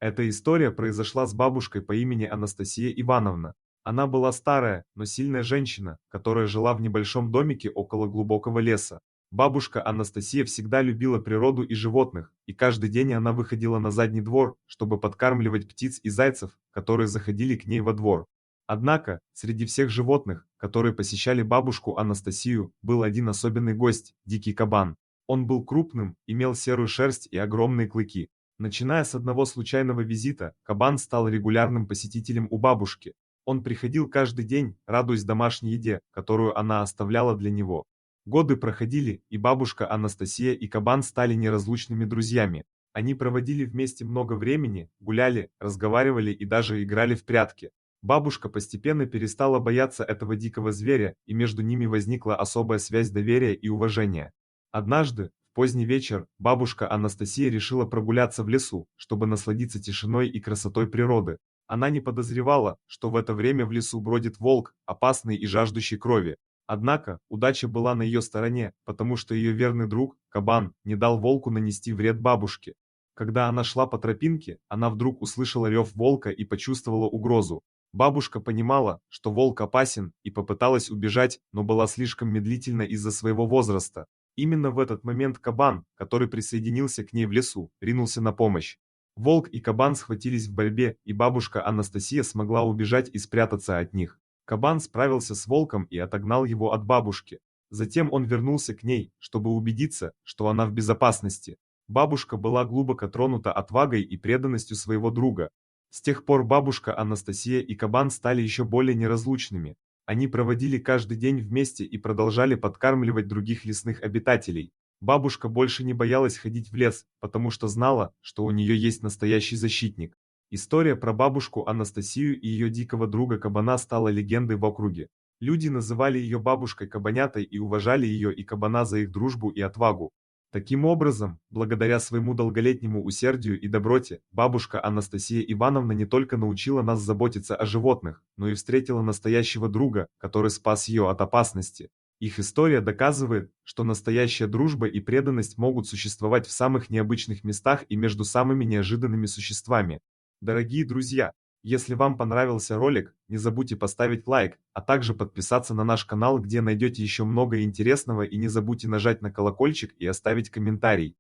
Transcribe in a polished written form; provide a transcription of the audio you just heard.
Эта история произошла с бабушкой по имени Анастасия Ивановна. Она была старая, но сильная женщина, которая жила в небольшом домике около глубокого леса. Бабушка Анастасия всегда любила природу и животных, и каждый день она выходила на задний двор, чтобы подкармливать птиц и зайцев, которые заходили к ней во двор. Однако, среди всех животных, которые посещали бабушку Анастасию, был один особенный гость – дикий кабан. Он был крупным, имел серую шерсть и огромные клыки. Начиная с одного случайного визита, кабан стал регулярным посетителем у бабушки. Он приходил каждый день, радуясь домашней еде, которую она оставляла для него. Годы проходили, и бабушка Анастасия и кабан стали неразлучными друзьями. Они проводили вместе много времени, гуляли, разговаривали и даже играли в прятки. Бабушка постепенно перестала бояться этого дикого зверя, и между ними возникла особая связь доверия и уважения. Однажды, в поздний вечер, бабушка Анастасия решила прогуляться в лесу, чтобы насладиться тишиной и красотой природы. Она не подозревала, что в это время в лесу бродит волк, опасный и жаждущий крови. Однако, удача была на ее стороне, потому что ее верный друг, кабан, не дал волку нанести вред бабушке. Когда она шла по тропинке, она вдруг услышала рев волка и почувствовала угрозу. Бабушка понимала, что волк опасен, и попыталась убежать, но была слишком медлительна из-за своего возраста. Именно в этот момент кабан, который присоединился к ней в лесу, ринулся на помощь. Волк и кабан схватились в борьбе, и бабушка Анастасия смогла убежать и спрятаться от них. Кабан справился с волком и отогнал его от бабушки. Затем он вернулся к ней, чтобы убедиться, что она в безопасности. Бабушка была глубоко тронута отвагой и преданностью своего друга. С тех пор бабушка Анастасия и кабан стали еще более неразлучными. Они проводили каждый день вместе и продолжали подкармливать других лесных обитателей. Бабушка больше не боялась ходить в лес, потому что знала, что у нее есть настоящий защитник. История про бабушку Анастасию и ее дикого друга кабана стала легендой в округе. Люди называли ее бабушкой Кабанятой и уважали ее и кабана за их дружбу и отвагу. Таким образом, благодаря своему долголетнему усердию и доброте, бабушка Анастасия Ивановна не только научила нас заботиться о животных, но и встретила настоящего друга, который спас ее от опасности. Их история доказывает, что настоящая дружба и преданность могут существовать в самых необычных местах и между самыми неожиданными существами. Дорогие друзья, если вам понравился ролик, не забудьте поставить лайк, а также подписаться на наш канал, где найдете еще много интересного, и не забудьте нажать на колокольчик и оставить комментарий.